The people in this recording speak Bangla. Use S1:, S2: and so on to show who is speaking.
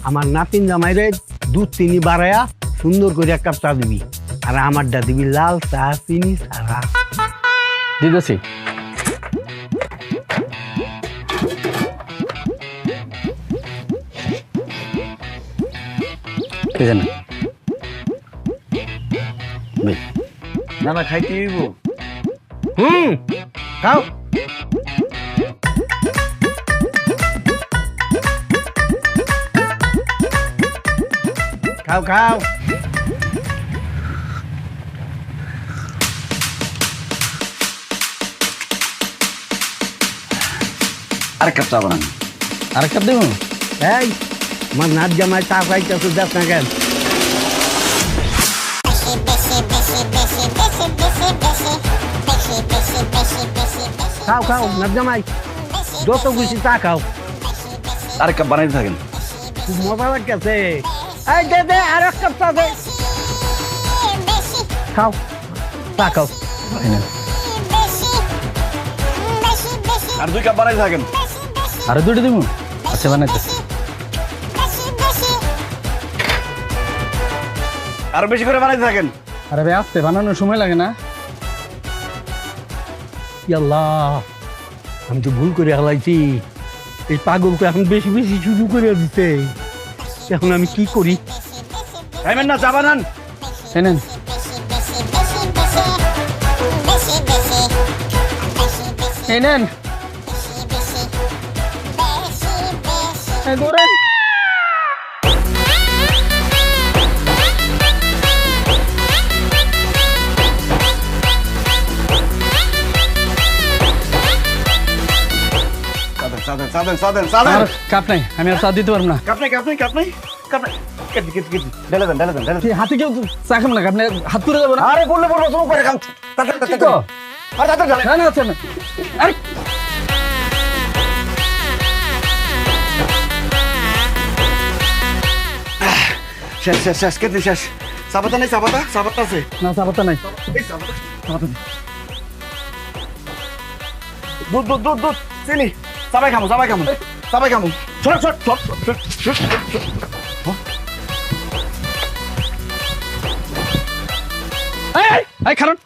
S1: আমার নাতিন জামাইরে দুধ চিনি বাড়ায়া সুন্দর করে এক কাপ চা দিবি, আর আমারটা দিবি লাল চা চিনি ছাড়া।
S2: দিতেছি। কে জানে
S3: না না খাইতে হইব।
S1: খাও। খাও খাও।
S3: আরেক কাপ চা বানান।
S2: আরেক কাপ দেবো?
S1: এই আমার নাচ জামাই চা খাইতেছে, দেখ না কেন? খাও খাও নাচ জামাই, যত খুশি চা খাও।
S3: আরেক কাপ বানাইতে থাকেন।
S1: খুব মজা লাগতেছে। এই দে দে আর এক কাপ চা দে। খাও চা খাও।
S3: আর 2 কাপ বানাইতে থাকেন।
S2: আরো 2টা দেবো? আচ্ছা বানাইতেছি।
S3: আরো বেশি করে বানাইতে থাকেন।
S2: আরে ভাই আস্তে, বানানোর সময় লাগে না?
S1: আল্লাহ, আমি তো ভুল করে হালাইছি। এই পাগল তো এখন বেশি বেশি শুরু করে দিতে। এখন আমি কি করি?
S3: খাইবেন না, চা বানান।
S2: এই নেন। এই নেন। এই ধরেন।
S3: সাদেন।
S2: আর কাপ নাই, আমি আর চা দিতে পারবো না।
S3: কাপ নাই। কেটে ঢেলে দেন।
S2: কি হাতে কেউ চা খাবো না, আপনি হাত তুলে যাবো না?
S3: আরে বললে বলবো চুপ করে খাম।
S2: কি তো?
S3: আরে তাড়াতাড়ি ঢালেন।
S2: না না আচ্ছা না। আরে
S3: শেষ কেটে শেষ। চাপাতা নেই, চাপাতা আছে।
S2: না চা পাতা নাই।
S3: এই চাপাতা। দুধ চিনি। সবাই খামো। ছোট।
S2: এই খারণ।